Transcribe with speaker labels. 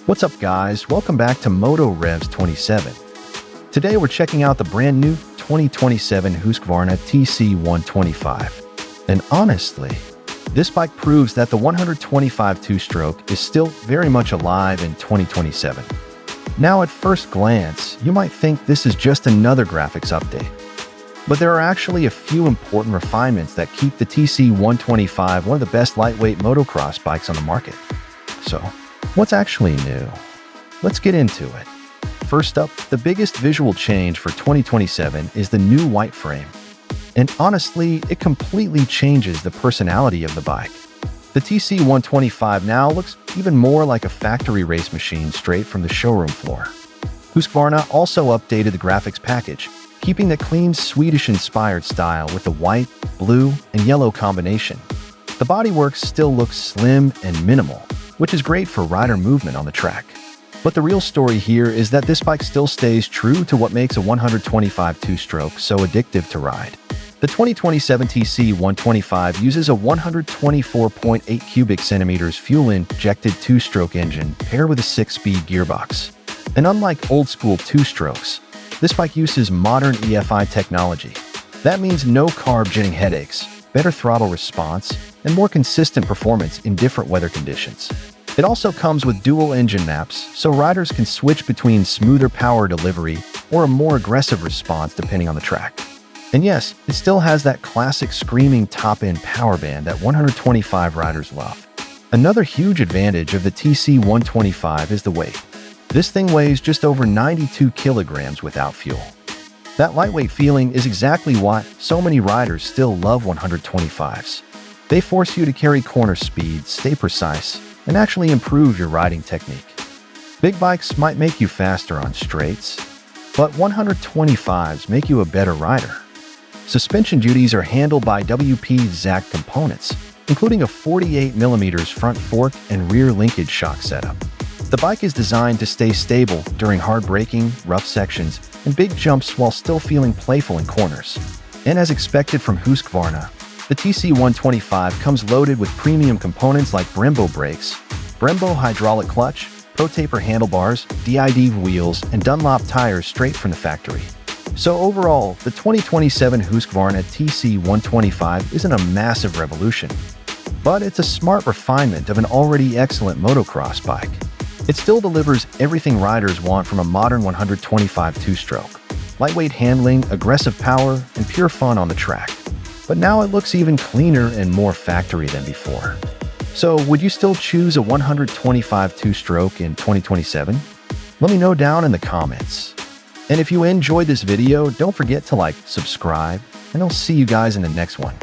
Speaker 1: What's up guys, welcome back to Moto Revs 27. Today we're checking out the brand new 2027 Husqvarna TC125. And honestly, this bike proves that the 125 two-stroke is still very much alive in 2027. Now at first glance, you might think this is just another graphics update. But there are actually a few important refinements that keep the TC125 one of the best lightweight motocross bikes on the market. So, what's actually new? Let's get into it. First up, the biggest visual change for 2027 is the new white frame. And honestly, it completely changes the personality of the bike. The TC125 now looks even more like a factory race machine straight from the showroom floor. Husqvarna also updated the graphics package, keeping the clean Swedish-inspired style with the white, blue, and yellow combination. The bodywork still looks slim and minimal, which is great for rider movement on the track. But the real story here is that this bike still stays true to what makes a 125 two-stroke so addictive to ride. The 2027 TC125 uses a 124.8 cubic centimeters fuel-injected two-stroke engine paired with a 6-speed gearbox. And unlike old-school two-strokes, this bike uses modern EFI technology. That means no carb-jetting headaches, better throttle response, and more consistent performance in different weather conditions. It also comes with dual engine maps, so riders can switch between smoother power delivery or a more aggressive response depending on the track. And yes, it still has that classic screaming top-end power band that 125 riders love. Another huge advantage of the TC125 is the weight. This thing weighs just over 92 kilograms without fuel. That lightweight feeling is exactly why so many riders still love 125s. They force you to carry corner speed, stay precise, and actually improve your riding technique. Big bikes might make you faster on straights, but 125s make you a better rider. Suspension duties are handled by XACT components, including a 48mm front fork and rear linkage shock setup. The bike is designed to stay stable during hard braking, rough sections, and big jumps while still feeling playful in corners. And as expected from Husqvarna, the TC125 comes loaded with premium components like Brembo brakes, Brembo hydraulic clutch, Pro Taper handlebars, DID wheels, and Dunlop tires straight from the factory. So overall, the 2027 Husqvarna TC125 isn't a massive revolution, but it's a smart refinement of an already excellent motocross bike. It still delivers everything riders want from a modern 125 two-stroke: lightweight handling, aggressive power, and pure fun on the track. But now it looks even cleaner and more factory than before. So would you still choose a 125 two-stroke in 2027? Let me know down in the comments. And if you enjoyed this video, don't forget to like, subscribe, and I'll see you guys in the next one.